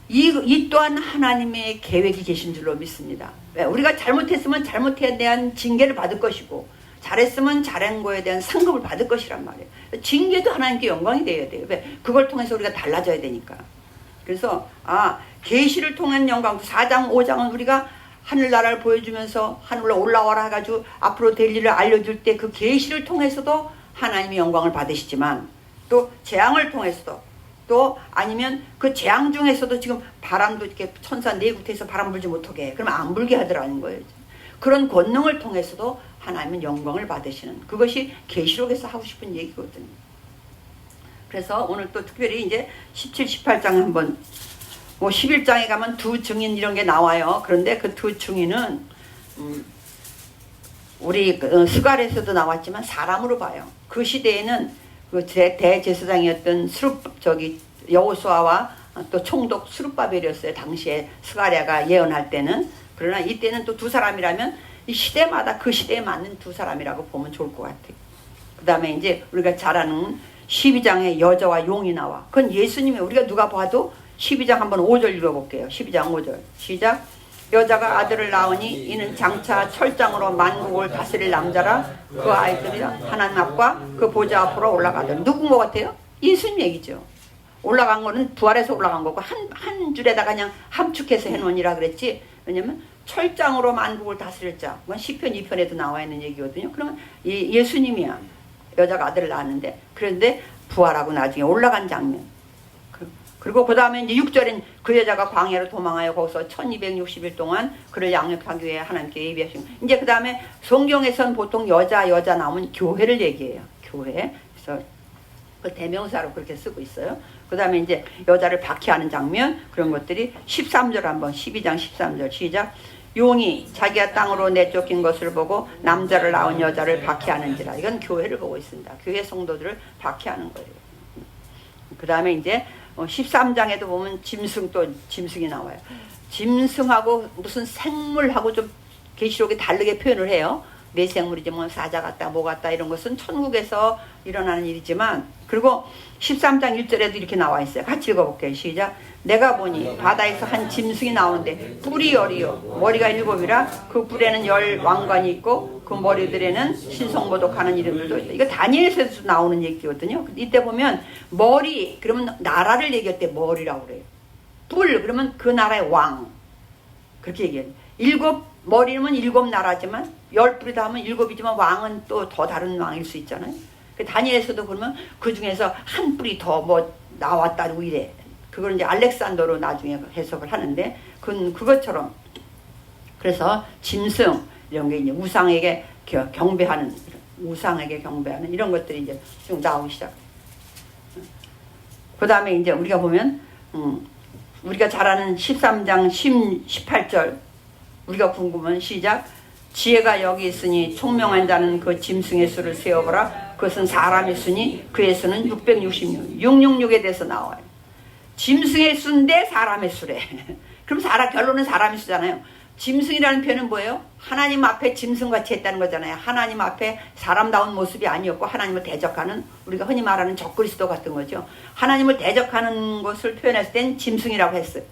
이 또한 하나님의 계획이 계신 줄로 믿습니다. 왜? 우리가 잘못했으면 잘못에 대한 징계를 받을 것이고 잘했으면 잘한 거에 대한 상급을 받을 것이란 말이에요. 징계도 하나님께 영광이 되어야 돼요. 왜? 그걸 통해서 우리가 달라져야 되니까. 그래서 계시를 통한 영광 4장 5장은 우리가 하늘나라를 보여주면서 하늘로 올라와라 해가지고 앞으로 될 일을 알려줄 때 그 계시를 통해서도 하나님의 영광을 받으시지만 또 재앙을 통해서도 또 아니면 그 재앙 중에서도 지금 바람도 이렇게 천사 내구태에서 바람 불지 못하게 그러면 안 불게 하더라는 거예요. 그런 권능을 통해서도 하나님은 영광을 받으시는 그것이 계시록에서 하고 싶은 얘기거든요. 그래서 오늘 또 특별히 이제 17, 18장 한번 11장에 가면 두 증인 이런 게 나와요. 그런데 그 두 증인은 우리 스갈에서도 나왔지만 사람으로 봐요. 그 시대에는 그 대제사장이었던 여호수아와 또 총독 스룹바벨이었어요. 당시에 스가랴가 예언할 때는. 그러나 이때는 또 두 사람이라면 이 시대마다 그 시대에 맞는 두 사람이라고 보면 좋을 것 같아요. 그 다음에 이제 우리가 잘 아는 12장에 여자와 용이 나와. 그건 예수님이 우리가 누가 봐도 12장 한번 5절 읽어볼게요. 12장 5절 시작. 여자가 아들을 낳으니 이는 장차 철장으로 만국을 다스릴 남자라. 그 아이들이 하나님 앞과 그 보좌 앞으로 올라가더라. 누군 것 같아요? 예수님 얘기죠. 올라간 거는 부활해서 올라간 거고 한 줄에다가 그냥 함축해서 해놓으니라 그랬지. 왜냐면 철장으로 만국을 다스릴 자. 그건 시편 2편에도 나와 있는 얘기거든요. 그러면 예수님이야. 여자가 아들을 낳았는데 그런데 부활하고 나중에 올라간 장면. 그리고 그 다음에 이제 6절엔 그 여자가 광야로 도망하여 거기서 1260일 동안 그를 양육하기 위해 하나님께 예비하신. 이제 그 다음에 성경에서는 보통 여자 나오면 교회를 얘기해요. 교회. 그래서 그 대명사로 그렇게 쓰고 있어요. 그 다음에 이제 여자를 박해하는 장면 그런 것들이 13절 한번 12장 13절 시작. 용이 자기가 땅으로 내쫓긴 것을 보고 남자를 낳은 여자를 박해하는지라. 이건 교회를 보고 있습니다. 교회 성도들을 박해하는 거예요. 그 다음에 이제 13장에도 보면 짐승이 나와요. 짐승하고 무슨 생물하고 좀 계시록이 다르게 표현을 해요. 내 생물이지 뭐 사자 같다 뭐 같다 이런 것은 천국에서 일어나는 일이지만 그리고 13장 1절에도 이렇게 나와 있어요. 같이 읽어볼게요. 시작. 내가 보니 바다에서 한 짐승이 나오는데 뿔이 10이요 머리가 7이라 그 뿔에는 10 왕관이 있고 그 머리들에는 신성모독 하는 이름도 있다. 이거 다니엘서도 나오는 얘기거든요. 이때 보면 머리 그러면 나라를 얘기할 때 머리라고 그래요. 뿔 그러면 그 나라의 왕 그렇게 얘기해요. 7 머리는 7 나라지만 10뿔이다 하면 7이지만 왕은 또 더 다른 왕일 수 있잖아요. 다니엘서도 그러면 그 중에서 한 뿔이 더 뭐 나왔다고 이래. 그걸 이제 알렉산더로 나중에 해석을 하는데 그것처럼 그래서 짐승 이런 게 이제 우상에게 경배하는 이런 것들이 이제 쭉 나오기 시작. 그 다음에 이제 우리가 보면 우리가 잘 아는 13장 18절 우리가 궁금한 시작. 지혜가 여기 있으니 총명한 자는 그 짐승의 수를 세어보라. 그것은 사람의 수니 그의 수는 666. 666에 대해서 나와요. 짐승의 수인데 사람의 수래. 그럼 결론은 사람의 수잖아요. 짐승이라는 표현은 뭐예요? 하나님 앞에 짐승같이 했다는 거잖아요. 하나님 앞에 사람다운 모습이 아니었고 하나님을 대적하는 우리가 흔히 말하는 적그리스도 같은 거죠. 하나님을 대적하는 것을 표현했을 땐 짐승이라고 했어요.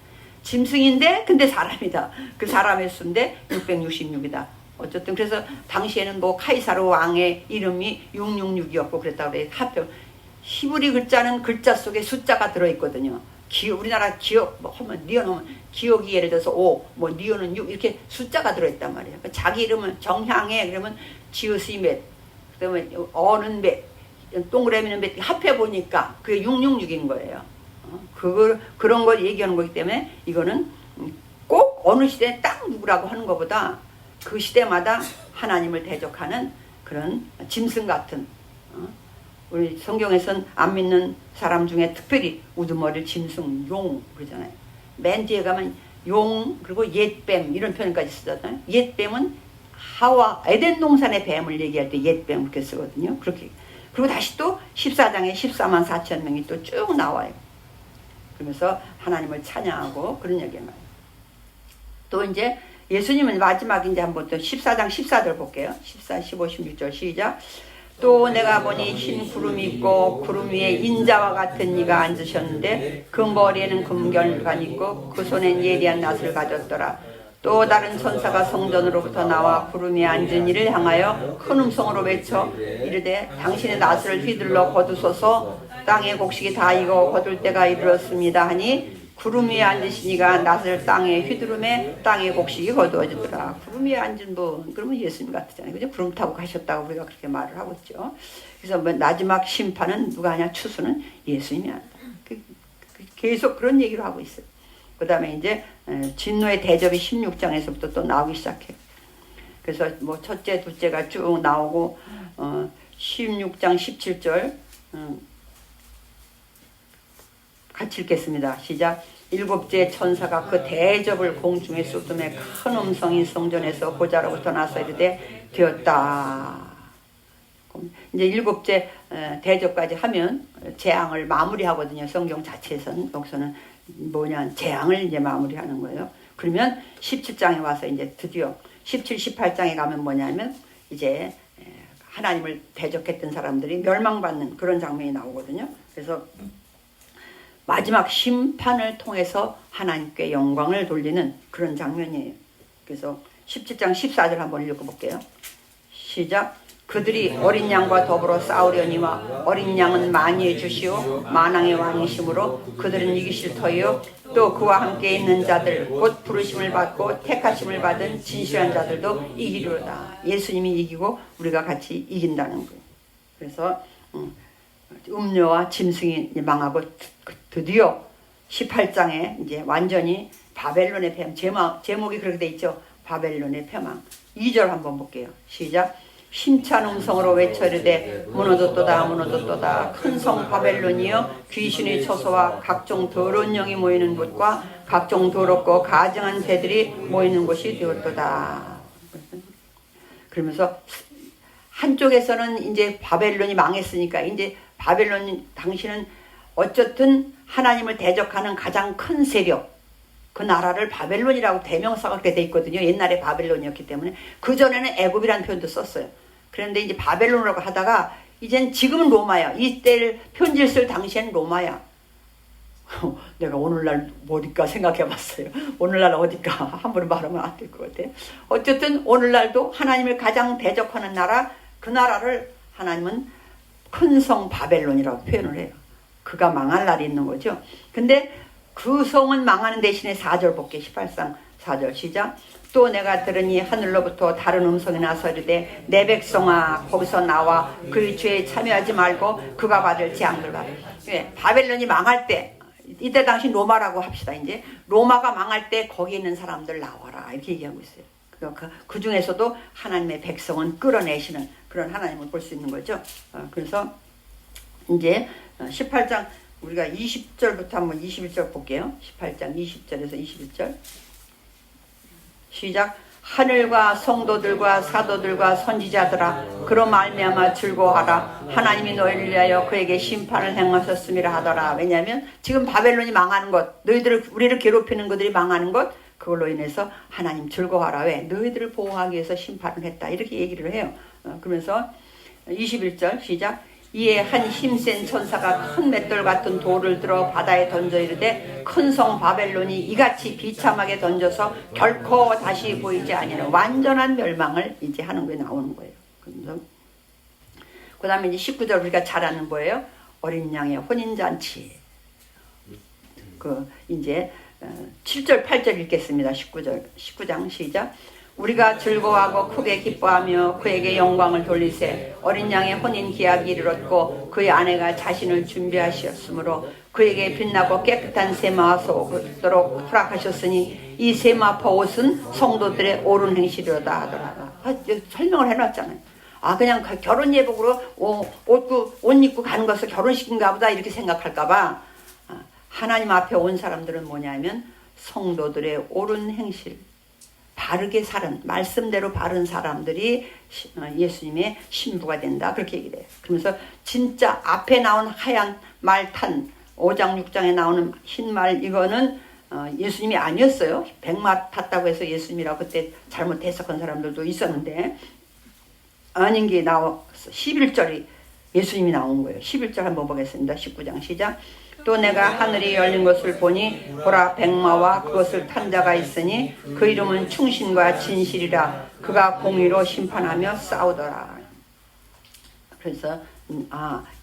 짐승인데 근데 사람이다. 그 사람의 수인데 666이다. 어쨌든 그래서 당시에는 뭐 카이사르 왕의 이름이 666이었고 그랬다고 그래요. 합평 히브리 글자는 글자 속에 숫자가 들어있거든요. 우리나라 기억 뭐 하면 니언하면 기억이 예를 들어서 5, 뭐 니언은 6 이렇게 숫자가 들어있단 말이에요. 자기 이름은 정향에 그러면 지읒이 몇, 그다음에 어는 몇, 동그라미는 몇 합해 보니까 그게 666인 거예요. 그런 걸 얘기하는 거기 때문에 이거는 꼭 어느 시대에 딱 누구라고 하는 것보다 그 시대마다 하나님을 대적하는 그런 짐승 같은 우리 성경에서는 안 믿는 사람 중에 특별히 우두머리를 짐승, 용 그러잖아요. 맨 뒤에 가면 용 그리고 옛뱀 이런 표현까지 쓰잖아요. 옛뱀은 하와 에덴 동산의 뱀을 얘기할 때 옛뱀 그렇게 쓰거든요. 그렇게 그리고 다시 또 14장에 14만 4천 명이 또 쭉 나와요. 그러면서 하나님을 찬양하고 그런 얘기가 나와요. 또 이제 예수님은 마지막 이제 한번 또 14장 14절 볼게요. 14, 15, 16절 시작. 또 내가 보니 흰 구름이 있고 구름 위에 인자와 같은 이가 앉으셨는데 그 머리에는 금결관이 있고 그 손엔 예리한 낫을 가졌더라. 또 다른 천사가 성전으로부터 나와 구름 위에 앉은 이를 향하여 큰 음성으로 외쳐 이르되 당신의 낫을 휘둘러 거두소서 땅의 곡식이 다 익어 거둘 때가 이르렀습니다 하니 구름 위에 앉으신 이가 낫을 땅에 휘두르매 땅의 곡식이 거두어지더라. 구름 위에 앉은 분 그러면 예수님 같잖아요. 그죠? 구름 타고 가셨다고 우리가 그렇게 말을 하고 있죠. 그래서 마지막 심판은 누가 하냐? 추수는 예수님이 한다. 계속 그런 얘기를 하고 있어요. 그 다음에 이제 진노의 대접이 16장에서부터 또 나오기 시작해요. 그래서 뭐 첫째, 둘째가 쭉 나오고 16장 17절 같이 읽겠습니다. 시작. 일곱째 천사가 그 대접을 공중에 쏟음에 큰 음성이 성전에서 보좌로부터 나서 이르되 되었다. 이제 일곱째 대접까지 하면 재앙을 마무리하거든요. 성경 자체에서는 여기서는 뭐냐 재앙을 이제 마무리하는 거예요. 그러면 17장에 와서 이제 드디어 17, 18장에 가면 뭐냐면 이제 하나님을 대적했던 사람들이 멸망받는 그런 장면이 나오거든요. 그래서 마지막 심판을 통해서 하나님께 영광을 돌리는 그런 장면이에요. 그래서 17장 14절 한번 읽어볼게요. 시작. 그들이 어린 양과 더불어 싸우려니와 어린 양은 만유해 주시오 만왕의 왕이시므로 그들은 이기실 터이요 또 그와 함께 있는 자들 곧 부르심을 받고 택하심을 받은 진실한 자들도 이기리로다. 예수님이 이기고 우리가 같이 이긴다는 거예요. 그래서 음녀와 짐승이 망하고 드디어 18장에 이제 완전히 바벨론의 폐망 제목이 그렇게 돼 있죠. 바벨론의 폐망. 2절 한번 볼게요. 시작. 힘찬 음성으로 외쳐 이르되 무너졌도다 무너졌도다 큰 성 바벨론이여 귀신의 처소와 각종 더러운 영이 모이는 곳과 각종 더럽고 가증한 죄들이 모이는 곳이 되었도다. 그러면서 한쪽에서는 이제 바벨론이 망했으니까 이제 바벨론 당신은 어쨌든 하나님을 대적하는 가장 큰 세력 그 나라를 바벨론이라고 대명사가 그렇게 돼 있거든요. 옛날에 바벨론이었기 때문에 그전에는 애굽이라는 표현도 썼어요. 그런데 이제 바벨론이라고 하다가 이젠 지금은 로마야. 이때를 편지를 쓸 당시엔 로마야. 내가 오늘날 어딜까 생각해봤어요. 오늘날 어딜까 함부로 말하면 안 될 것 같아. 어쨌든 오늘날도 하나님을 가장 대적하는 나라, 그 나라를 하나님은 큰 성 바벨론이라고 표현을 해요. 그가 망할 날이 있는 거죠. 근데 그 성은 망하는 대신에 4절 볼게요. 18장 4절 시작. 또 내가 들으니 하늘로부터 다른 음성이 나서 이르되 내 백성아 거기서 나와 그의 죄에 참여하지 말고 그가 받을 재앙을 받아. 바벨론이 망할 때, 이때 당시 로마라고 합시다. 이제 로마가 망할 때 거기 있는 사람들 나와라 이렇게 얘기하고 있어요. 그 중에서도 하나님의 백성은 끌어내시는 그런 하나님을 볼 수 있는 거죠. 그래서 이제 18장 우리가 20절부터 한번 21절 볼게요. 18장 20절에서 21절 시작. 하늘과 성도들과 사도들과 선지자들아 그로 말미암아 즐거워하라. 하나님이 너희를 위하여 그에게 심판을 행하셨음이라 하더라. 왜냐하면 지금 바벨론이 망하는 것, 우리를 괴롭히는 것들이 망하는 것, 그걸로 인해서 하나님 즐거워하라. 왜? 너희들을 보호하기 위해서 심판을 했다. 이렇게 얘기를 해요. 그러면서 21절 시작. 이에 한 힘센 천사가 큰 맷돌 같은 돌을 들어 바다에 던져 이르되 큰 성 바벨론이 이같이 비참하게 던져서 결코 다시 보이지 아니하는 완전한 멸망을 이제 하는 거에 나오는 거예요. 그 다음에 이제 19절 우리가 잘 아는 거예요. 어린 양의 혼인잔치. 이제 7절 8절 읽겠습니다. 19장 시작. 우리가 즐거워하고 크게 기뻐하며 그에게 영광을 돌리세. 어린 양의 혼인 기약이 이르렀고 그의 아내가 자신을 준비하셨으므로 그에게 빛나고 깨끗한 세마와 속도록 허락하셨으니 이 세마파 옷은 성도들의 옳은 행실이로다 하더라. 설명을 해놨잖아요. 그냥 결혼 예복으로 옷 입고 가는 것을 결혼식인가 보다 이렇게 생각할까봐 하나님 앞에 온 사람들은 뭐냐면 성도들의 옳은 행실, 바르게 사는, 말씀대로 바른 사람들이 예수님의 신부가 된다. 그렇게 얘기를 해요. 그러면서 진짜 앞에 나온 하얀 말 탄 5장 6장에 나오는 흰 말, 이거는 예수님이 아니었어요. 백마 탔다고 해서 예수님이라고 그때 잘못 해석한 사람들도 있었는데 아닌 게 나와서 11절이 예수님이 나온 거예요. 11절 한번 보겠습니다. 19장 시작. 또 내가 하늘이 열린 것을 보니 보라 백마와 그것을 탄 자가 있으니 그 이름은 충신과 진실이라. 그가 공의로 심판하며 싸우더라. 그래서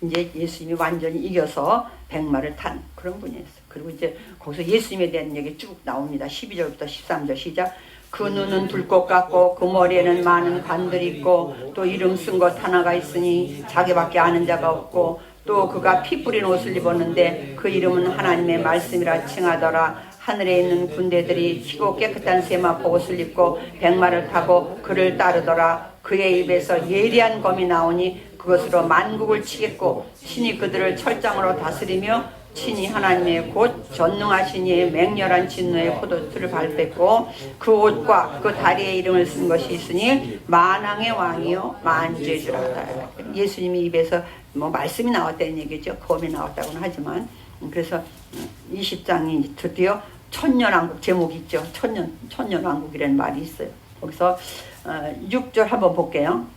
이제 예수님이 완전히 이겨서 백마를 탄 그런 분이었어요. 그리고 이제 거기서 예수님에 대한 얘기 쭉 나옵니다. 12절부터 13절 시작. 그 눈은 불꽃 같고 그 머리에는 많은 관들이 있고 또 이름 쓴 것 하나가 있으니 자기밖에 아는 자가 없고 또 그가 피 뿌린 옷을 입었는데 그 이름은 하나님의 말씀이라 칭하더라. 하늘에 있는 군대들이 희고 깨끗한 세마포 옷을 입고 백마를 타고 그를 따르더라. 그의 입에서 예리한 검이 나오니 그것으로 만국을 치겠고 신이 그들을 철장으로 다스리며 친히 하나님의 곧 전능하신 이의 맹렬한 진노의 포도틀을 밟았고 그 옷과 그 다리에 이름을 쓴 것이 있으니 만왕의 왕이요 만주주라다. 예수님이 입에서 말씀이 나왔다는 얘기죠. 검이 나왔다고는 하지만. 그래서 20장이 드디어 천년왕국 제목이 있죠. 천년왕국이라는 말이 있어요. 거기서 6절 한번 볼게요.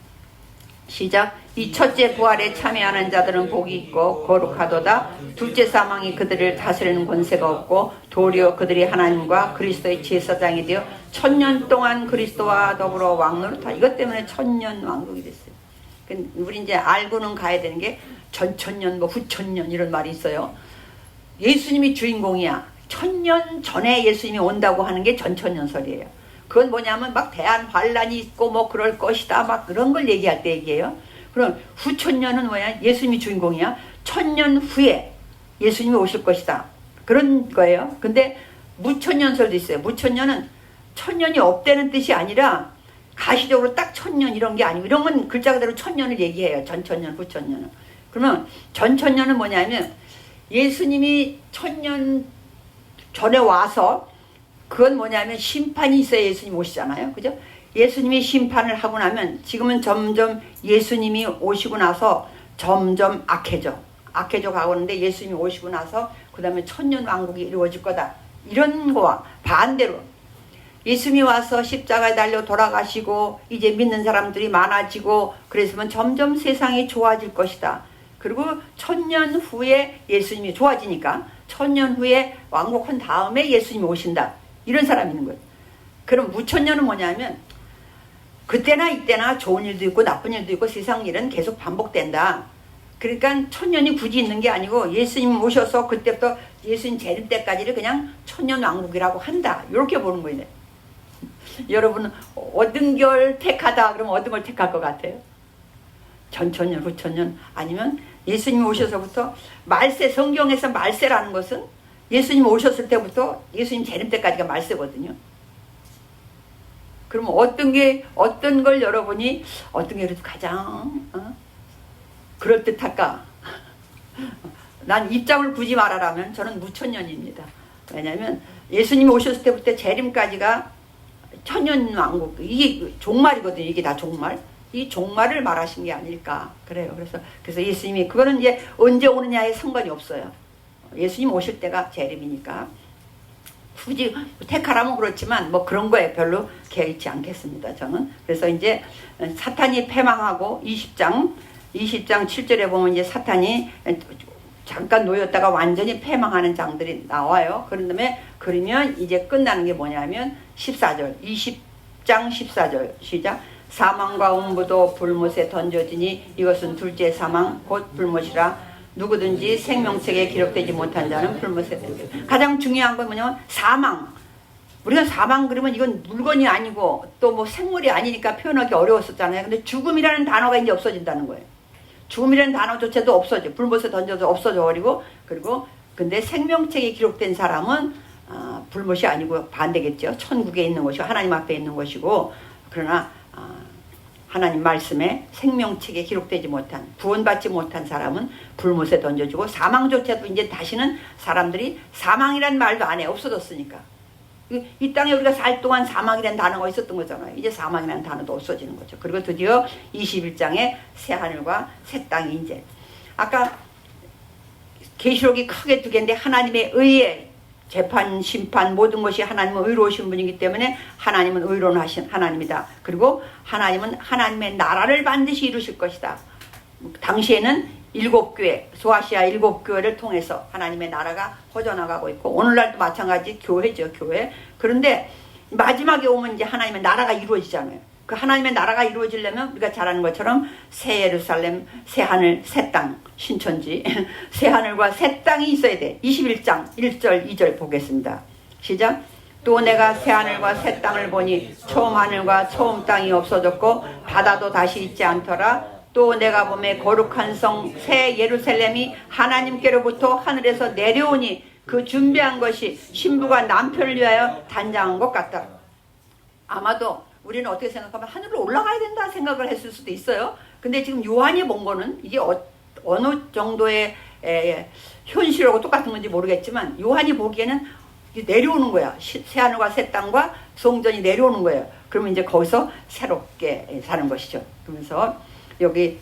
시작. 이 첫째 부활에 참여하는 자들은 복이 있고 거룩하도다. 둘째 사망이 그들을 다스리는 권세가 없고 도리어 그들이 하나님과 그리스도의 제사장이 되어 천년 동안 그리스도와 더불어 왕노릇하. 이것 때문에 천년 왕국이 됐어요. 우리 이제 알고는 가야 되는 게 전천년 후천년 이런 말이 있어요. 예수님이 주인공이야. 천년 전에 예수님이 온다고 하는 게 전천년설이에요. 그건 뭐냐면 막 대한 환란이 있고 그럴 것이다 막 그런 걸 얘기할 때 얘기해요. 그럼 후천년은 뭐야? 예수님이 주인공이야. 천년 후에 예수님이 오실 것이다. 그런 거예요. 근데 무천년설도 있어요. 무천년은 천년이 없다는 뜻이 아니라 가시적으로 딱 천년 이런 게 아니고 이런 건 글자 그대로 천년을 얘기해요. 전천년, 후천년은. 그러면 전천년은 뭐냐면 예수님이 천년 전에 와서 그건 뭐냐면 심판이 있어야 예수님 오시잖아요. 그죠? 예수님이 심판을 하고 나면 지금은 점점 예수님이 오시고 나서 점점 악해져 가고 있는데 예수님이 오시고 나서 그 다음에 천년 왕국이 이루어질 거다. 이런 거와 반대로 예수님이 와서 십자가에 달려 돌아가시고 이제 믿는 사람들이 많아지고 그랬으면 점점 세상이 좋아질 것이다. 그리고 1000년 후에 예수님이 좋아지니까 1000년 후에 왕복한 다음에 예수님이 오신다. 이런 사람이 있는 거예요. 그럼 무천년은 뭐냐면 그때나 이때나 좋은 일도 있고 나쁜 일도 있고 세상 일은 계속 반복된다. 그러니까 1000년이 굳이 있는 게 아니고 예수님 오셔서 그때부터 예수님 재림 때까지를 그냥 1000년 왕국이라고 한다. 이렇게 보는 거예요. 여러분은 어떤 걸 택하다 그러면 어떤 걸 택할 것 같아요? 전천년, 후천년 아니면 예수님 오셔서부터 말세, 성경에서 말세라는 것은 예수님 오셨을 때부터 예수님 재림 때까지가 말세거든요. 그럼 어떤 걸 여러분이 어떤 게 그래도 가장 그럴듯할까? 난 입장을 굳이 말하라면 저는 무천년입니다. 왜냐하면 예수님이 오셨을 때부터 재림까지가 천년 왕국, 이게 종말이거든요. 이게 다 종말. 이 종말을 말하신 게 아닐까 그래요. 그래서 예수님이 그거는 이제 언제 오느냐에 상관이 없어요. 예수님 오실 때가 재림이니까 굳이 택하라면 그렇지만 뭐 그런 거에 별로 개의치 않겠습니다. 저는. 그래서 이제 사탄이 패망하고 20장 7절에 보면 이제 사탄이 잠깐 놓였다가 완전히 패망하는 장들이 나와요. 그런 다음에 그러면 이제 끝나는 게 뭐냐면 14절 20장 14절 시작. 사망과 음부도 불못에 던져지니 이것은 둘째 사망 곧 불못이라. 누구든지 생명책에 기록되지 못한 자는 불못에 던져. 가장 중요한 건 뭐냐면 사망. 우리가 사망 그러면 이건 물건이 아니고 또 뭐 생물이 아니니까 표현하기 어려웠었잖아요. 근데 죽음이라는 단어가 이제 없어진다는 거예요. 죽음이라는 단어조차도 없어져. 불못에 던져서 없어져 버리고. 그리고 근데 생명책에 기록된 사람은 불못이 아니고 반대겠죠. 천국에 있는 것이고 하나님 앞에 있는 것이고. 그러나 하나님 말씀에 생명책에 기록되지 못한 구원받지 못한 사람은 불못에 던져주고 사망조차도 이제 다시는 사람들이 사망이란 말도 안 해. 없어졌으니까. 이 땅에 우리가 살 동안 사망이라는 단어가 있었던 거잖아요. 이제 사망이라는 단어도 없어지는 거죠. 그리고 드디어 21장에 새 하늘과 새 땅이 이제 아까 계시록이 크게 두 개인데 하나님의 의에 재판, 심판 모든 것이 하나님은 의로우신 분이기 때문에 하나님은 의로우신 하나님이다. 그리고 하나님은 하나님의 나라를 반드시 이루실 것이다. 당시에는 7교회, 소아시아 7교회를 통해서 하나님의 나라가 퍼져나가고 있고 오늘날도 마찬가지 교회죠. 교회. 그런데 마지막에 오면 이제 하나님의 나라가 이루어지잖아요. 그 하나님의 나라가 이루어지려면 우리가 잘 아는 것처럼 새 예루살렘, 새 하늘, 새 땅, 신천지, 새 하늘과 새 땅이 있어야 돼. 21장 1절 2절 보겠습니다. 시작. 또 내가 새 하늘과 새 땅을 보니 처음 하늘과 처음 땅이 없어졌고 바다도 다시 있지 않더라. 또 내가 보매 거룩한 성 새 예루살렘이 하나님께로부터 하늘에서 내려오니 그 준비한 것이 신부가 남편을 위하여 단장한 것 같다. 아마도 우리는 어떻게 생각하면 하늘로 올라가야 된다 생각을 했을 수도 있어요. 근데 지금 요한이 본 거는 이게 어느 정도의 현실하고 똑같은 건지 모르겠지만 요한이 보기에는 내려오는 거야. 새 하늘과 새 땅과 성전이 내려오는 거예요. 그러면 이제 거기서 새롭게 사는 것이죠. 그러면서 여기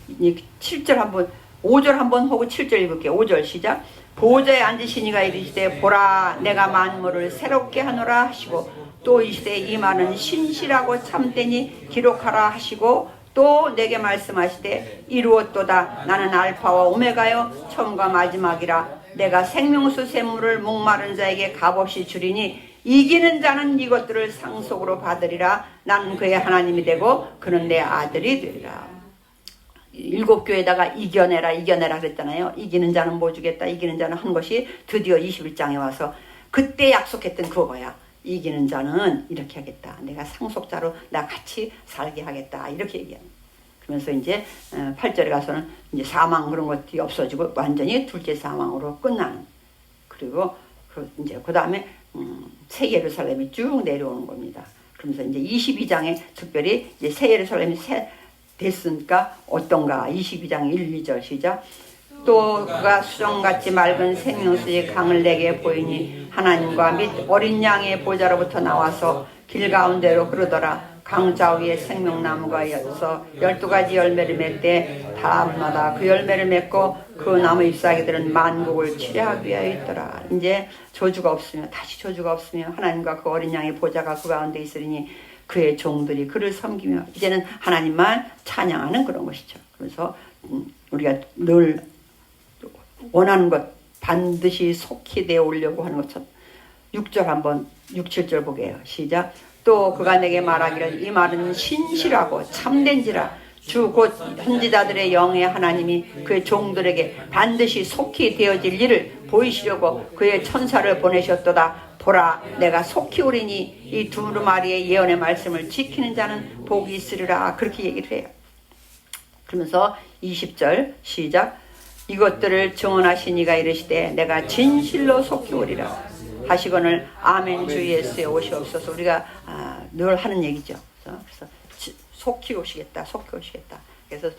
7절 한번 5절 한번 하고 7절 읽을게요. 5절 시작. 보좌에 앉으신 이가 이르시되 보라 내가 만물을 새롭게 하노라 하시고 또 이 시대에 임하는 신실하고 참되니 기록하라 하시고 또 내게 말씀하시되 이루었도다. 나는 알파와 오메가요 처음과 마지막이라. 내가 생명수 샘물을 목마른 자에게 값없이 주리니 이기는 자는 이것들을 상속으로 받으리라. 나는 그의 하나님이 되고 그는 내 아들이 되리라. 7교회에다가 이겨내라 그랬잖아요. 이기는 자는 뭐 주겠다. 이기는 자는 한 것이 드디어 21장에 와서 그때 약속했던 그거야. 이기는 자는 이렇게 하겠다. 내가 상속자로 나 같이 살게 하겠다. 이렇게 얘기합니다. 그러면서 이제 8절에 가서는 이제 사망 그런 것들이 없어지고 완전히 둘째 사망으로 끝나는. 그리고 이제 그 다음에 새 예루살렘이 쭉 내려오는 겁니다. 그러면서 이제 22장에 특별히 이제 새 예루살렘이 됐으니까 어떤가. 22장 1, 2절 시작. 또 그가 수정같이 맑은 생명수의 강을 내게 보이니 하나님과 및 어린 양의 보좌로부터 나와서 길 가운데로 흐르더라. 강자 위에 생명나무가 있어서 12가지 열매를 맺되 달마다 그 열매를 맺고 그 나무 잎사귀들은 만국을 치료하기 위하여 있더라. 이제 저주가 없으며 다시 저주가 없으며 하나님과 그 어린 양의 보좌가 그 가운데 있으리니 그의 종들이 그를 섬기며 이제는 하나님만 찬양하는 그런 것이죠. 그래서 우리가 늘 원하는 것 반드시 속히 되어 오려고 하는 것처럼 6절 한번 6, 7절 보게요. 시작. 또 그가 내게 말하기를 이 말은 신실하고 참된지라 주 곧 선지자들의 영의 하나님이 그의 종들에게 반드시 속히 되어질 일을 보이시려고 그의 천사를 보내셨도다. 보라 내가 속히 오리니 이 두루마리의 예언의 말씀을 지키는 자는 복이 있으리라. 그렇게 얘기를 해요. 그러면서 20절 시작. 이것들을 증언하신 이가 이르시되 내가 진실로 속히 오리라 하시거늘 아멘 주 예수의 오시옵소서. 우리가 늘 하는 얘기죠. 그래서 속히 오시겠다, 속히 오시겠다. 그래서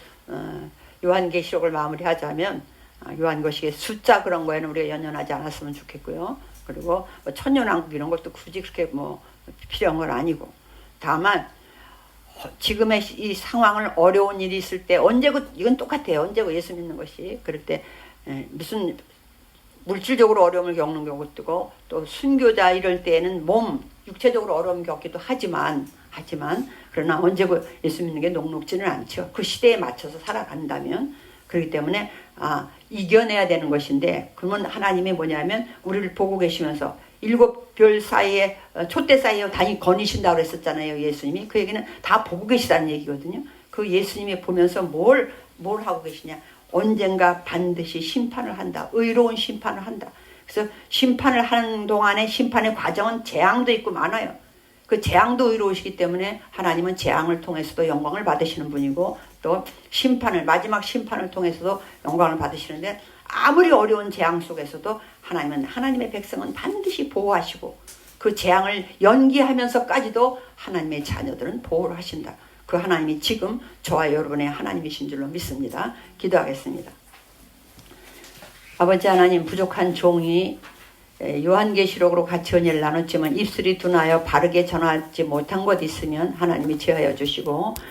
요한계시록을 마무리하자면 요한계시록 숫자 그런 거에는 우리가 연연하지 않았으면 좋겠고요. 그리고 뭐 천년왕국 이런 것도 굳이 그렇게 뭐 필요한 건 아니고, 다만 지금의 이 상황을 어려운 일이 있을 때 언제고 이건 똑같아요. 언제고 예수 믿는 것이 그럴 때 무슨 물질적으로 어려움을 겪는 경우도 있고 또 순교자 이럴 때에는 몸 육체적으로 어려움 겪기도 하지만 그러나 언제고 예수 믿는 게 녹록지는 않죠. 그 시대에 맞춰서 살아간다면. 그렇기 때문에 이겨내야 되는 것인데, 그러면 하나님이 뭐냐면 우리를 보고 계시면서 7별 사이에 촛대 사이에 단위 거니신다고 그랬었잖아요. 예수님이. 그 얘기는 다 보고 계시다는 얘기거든요. 그 예수님이 보면서 뭘 하고 계시냐. 언젠가 반드시 심판을 한다. 의로운 심판을 한다. 그래서 심판을 하는 동안에 심판의 과정은 재앙도 있고 많아요. 그 재앙도 의로우시기 때문에 하나님은 재앙을 통해서도 영광을 받으시는 분이고, 또 심판을, 마지막 심판을 통해서도 영광을 받으시는데, 아무리 어려운 재앙 속에서도 하나님은, 하나님의 백성은 반드시 보호하시고 그 재앙을 연기하면서까지도 하나님의 자녀들은 보호를 하신다. 그 하나님이 지금 저와 여러분의 하나님이신 줄로 믿습니다. 기도하겠습니다. 아버지 하나님, 부족한 종이 요한계시록으로 같이 은혜를 나눴지만 입술이 둔하여 바르게 전하지 못한 것 있으면 하나님이 제하여 주시고,